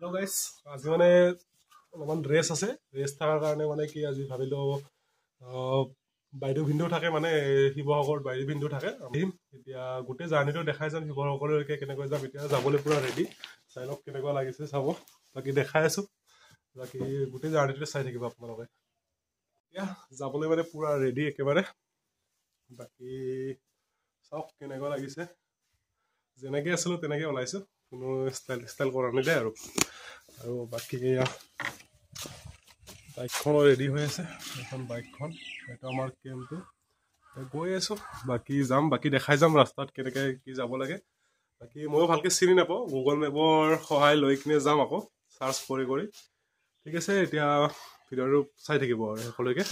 hello guys आज माने অলপমান ৰেছ আছে ৰেছ থাকাৰ কাৰণে মানে কি আজি ভাবিলো বাইদেউ ভিন্দু থাকে মানে শিৱসাগৰত বাইদেউ ভিন্দু থাকে আহিম এতিয়া গোটেই জাৰ্নিটো দেখাই যাম শিৱসাগৰলৈকে কেনেকৈ যাম এতিয়া যাবলৈ পুৰা ৰেডি চাই লওক কেনেকুৱা লাগিছে চাব বাকি দেখাই আছো বাকি গোটেই জাৰ্নিটো চাই থাকিব আপোনালোকে এতিয়া যাবলৈ মানে পুৰা ৰেডি একেবাৰে বাকি চাওক কেনেকুৱা লাগিছে যেনেকৈ আছিলো তেনেকৈ ওলাইছো কোনো ষ্টাইল কৰা নাই দেই আৰু বাকি বাইকখন ৰেডি হৈ আছে এখন বাইকখন এটা আমাৰ কেম্পটো গৈ আছো বাকি যাম বাকি দেখাই যাম ৰাস্তাত কেনেকৈ কি যাব লাগে বাকি ময়ো ভালকৈ চিনি নাপাওঁ গুগল মেপৰ সহায় লৈ কিনে যাম আকৌ সাৰ্চ কৰি কৰি ঠিক আছে এতিয়া ভিডিঅ'টো চাই থাকিব আৰু সকলোকে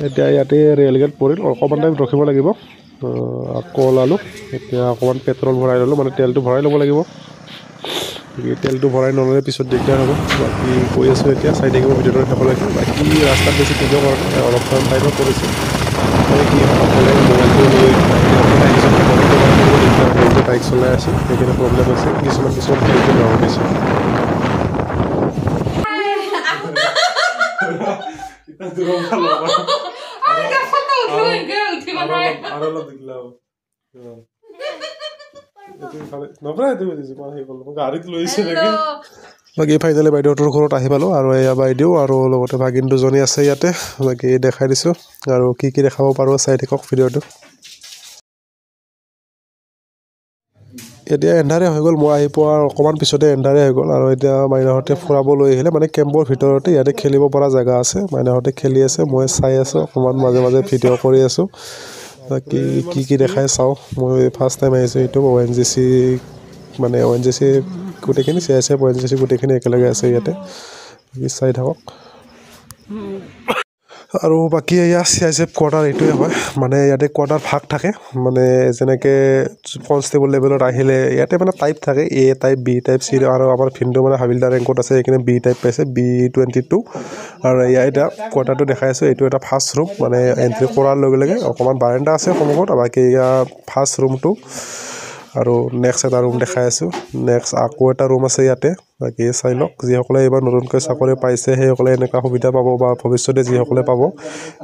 এতিয়া ইয়াতে ৰেলগেট পৰিল অকণমান টাইম ৰখিব লাগিব আকৌ ওলালোঁ এতিয়া অকণমান পেট্ৰল ভৰাই ল'লোঁ মানে তেলটো ভৰাই ল'ব লাগিব তেলটো ভৰাই নল'লে পিছত দিগদাৰ হ'ব বাকি গৈ আছোঁ এতিয়া চাই থাকিব ভিডিঅ'টো শেষলৈকে বাকি ৰাস্তাত বেছি ভিডিঅ' কৰা নাই অলপ টাইমত কৰিছোঁ কি সকলে মোবাইলটো লৈ বাইক চলাই আছোঁ সেইখিনি প্ৰব্লেম হৈছে কিছুমান খেলটো নহৈছে বাকি ফাইনেলি বাইদেউটোৰ ঘৰত আহি পালোঁ আৰু এয়া বাইদেউ আৰু লগতে ভাগিন দুজনী আছে ইয়াতে বাকি দেখাই দিছোঁ আৰু কি কি দেখাব পাৰোঁ চাই থাকক ভিডিঅ'টো এতিয়া এন্ধাৰে হৈ গ'ল মই আহি পোৱাৰ অকণমান পিছতে এন্ধাৰে হৈ গ'ল আৰু এতিয়া মাইনাহঁতে ফুৰাব লৈ আহিলে মানে কেম্পৰ ভিতৰতে ইয়াতে খেলিব পৰা জেগা আছে মাইনাহঁতে খেলি আছে মই চাই আছোঁ অকণমান মাজে মাজে ভিডিঅ' কৰি আছোঁ বাকি কি দেখাই চাওঁ মই ফাৰ্ষ্ট টাইম আহিছোঁ এইটো ONGC মানে ONGC গোটেইখিনি CISF ONGC গোটেইখিনি একেলগে আছে ইয়াতে চাই থাকক আৰু বাকি এয়া CISF কোৱাৰ্টাৰ এইটোৱে হয় মানে ইয়াতে কোৱাৰ্টাৰ ভাগ থাকে মানে যেনেকৈ কনষ্টেবল লেভেলত আহিলে ইয়াতে মানে টাইপ থাকে A type B type C আৰু আমাৰ ভিন্দু মানে হাবিলদাৰ ৰেংকত আছে এইখিনি B টাইপ পাইছে B22 আৰু এয়া এতিয়া কোৱাৰ্টাৰটো দেখাই আছোঁ এইটো এটা ফাৰ্ষ্ট ৰুম মানে এণ্ট্ৰি কৰাৰ লগে লগে অকণমান বাৰাণ্ডা আছে সন্মুখত বাকি এয়া ফাৰ্ষ্ট ৰুমটো আৰু নেক্সট এটা ৰুম দেখাই আছোঁ নেক্সট আকৌ এটা ৰুম আছে ইয়াতে বাকি চাই লওক যিসকলে এইবাৰ নতুনকৈ চাকৰি পাইছে সেইসকলে এনেকুৱা সুবিধা পাব বা ভৱিষ্যতে যিসকলে পাব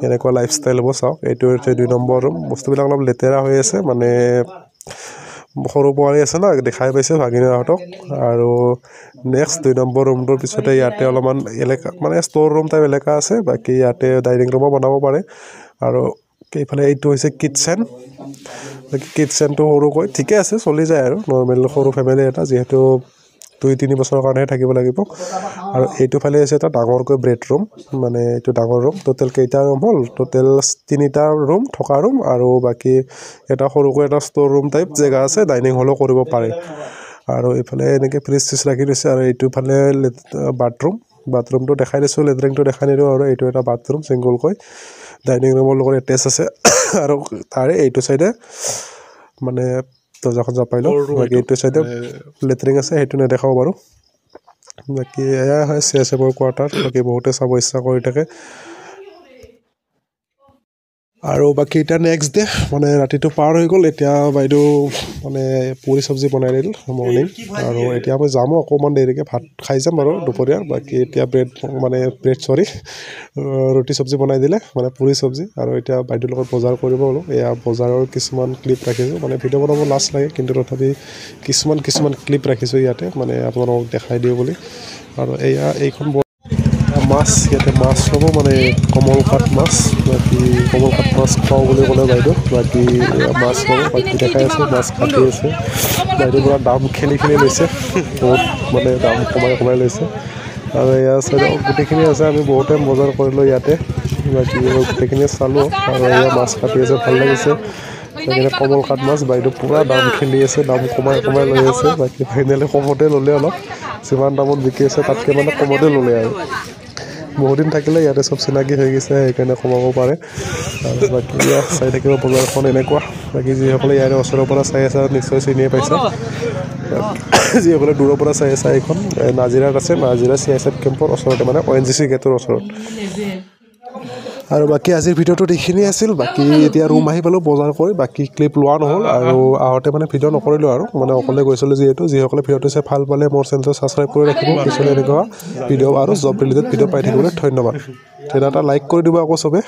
এনেকুৱা লাইফষ্টাইল হ'ব চাওক এইটো 2 নম্বৰ ৰুম বস্তুবিলাক অলপ লেতেৰা হৈ আছে মানে সৰু পোৱালি আছে না দেখাই পাইছে ভাগিনহঁতক আৰু নেক্সট 2 নম্বৰ ৰুমটোৰ পিছতে ইয়াতে অলপমান এলেকা মানে ষ্ট'ৰ ৰুম টাইপ এলেকা আছে বাকি ইয়াতে ডাইনিং ৰুমো বনাব পাৰে আৰু এইফালে এইটো হৈছে কিটচেন বাকি কিটচেনটো সৰুকৈ ঠিকে আছে চলি যায় আৰু নৰ্মেল সৰু ফেমিলি এটা যিহেতু 2-3 বছৰৰ কাৰণেহে থাকিব লাগিব আৰু এইটো ফালে আছে এটা ডাঙৰকৈ বেডৰুম মানে এইটো ডাঙৰ ৰুম টোটেল কেইটা ৰুম হ'ল টোটেল 3টা ৰুম থকা ৰুম আৰু বাকি এটা সৰুকৈ এটা ষ্ট'ৰ ৰুম টাইপ জেগা আছে ডাইনিং হলো কৰিব পাৰে আৰু এইফালে এনেকৈ ফ্ৰিজ ৰাখি দিছে আৰু এইটো ফালে বাথৰুমটো দেখাই দিছোঁ লেট্ৰিনটো দেখাই নিদিওঁ আৰু এইটো এটা বাথৰুম চিংগলকৈ ডাইনিং ৰুমৰ লগত এটেচ আছে আৰু তাৰে এইটো চাইডে মানে দৰ্জাখন জাপাই লওঁ বাকি এইটো চাইডে লেট্ৰিন আছে সেইটো নেদেখাব বাৰু বাকি এয়া হয় CISFৰ কোৱাৰ্টাৰ বাকি বহুতে চাব ইচ্ছা কৰি থাকে আৰু বাকি এতিয়া নেক্সট ডে মানে ৰাতিটো পাৰ হৈ গ'ল এতিয়া বাইদেউ মানে পুৰি চব্জি বনাই দিল মৰ্ণিং আৰু এতিয়া মই যামো অকণমান দেৰিকৈ ভাত খাই যাম আৰু দুপৰীয়া বাকি এতিয়া ৰুটি চব্জি বনাই দিলে মানে পুৰি চব্জি আৰু এতিয়া বাইদেউৰ লগত বজাৰ কৰিব গ'লোঁ এয়া বজাৰৰ কিছুমান ক্লিপ ৰাখিছোঁ মানে ভিডিঅ' বনাব লাজ লাগে কিন্তু তথাপি কিছুমান ক্লিপ ৰাখিছোঁ ইয়াতে মানে আপোনালোকক দেখাই দিওঁ বুলি আৰু এইখন মাছ ইয়াতে মাছ ল'ব মানে কমলকাট মাছ বাকি কমলকাট মাছ খাওঁ বুলি ক'লে বাইদেউ বাকি মাছ ল'ব বাকি দেখাই আছে মাছ কাটি আছে বাইদেউ পুৰা দাম খেলি লৈছে বহুত মানে দাম কমাই লৈছে আৰু এয়া চাইডে গোটেইখিনি আছে আমি বহুত টাইম বজাৰ কৰিলোঁ ইয়াতে বাকি গোটেইখিনি চালোঁ আৰু এয়া মাছ কাটি আছে ভাল লাগিছে সেইকাৰণে কমলকাট মাছ বাইদেউ পুৰা দাম খেলি আছে দাম কমাই লৈ আছে বাকি ফাইনেলি কমতে ল'লে অলপ যিমান দামত বিকি আছে তাতকৈ মানে কমতে ল'লে আৰু বহুত দিন থাকিলে ইয়াতে চব চিনাকি হৈ গৈছে সেইকাৰণে কমাব পাৰে আৰু বাকি চাই থাকিব বজাৰখন এনেকুৱা বাকি যিসকলে ইয়াৰে ওচৰৰ পৰা চাই আছে নিশ্চয় চিনিয়ে পাইছে যিসকলে দূৰৰ পৰা চাই আছে এইখন নাজিৰাত আছে নাজিৰা CISF কেম্পৰ ওচৰতে মানে ONGC গেটৰ ওচৰত আৰু বাকী আজিৰ ভিডিঅ'টো এইখিনিয়ে আছিল বাকী এতিয়া ৰুম আহি পালোঁ বজাৰ কৰি বাকী ক্লিপ লোৱা নহ'ল আৰু আহোঁতে মানে ভিডিঅ' নকৰিলোঁ আৰু মানে অকলে গৈছিলোঁ যিহেতু যিসকলে ভিডিঅ'টো চাই ভাল পালে মোৰ চেনেলটো ছাবস্ক্ৰাইব কৰি ৰাখিব পিছলৈ এনেকুৱা ভিডিঅ' আৰু জব ৰিলেটেড ভিডিঅ' পাই থাকিবলৈ ধন্যবাদ এটা লাইক কৰি দিব আকৌ চবে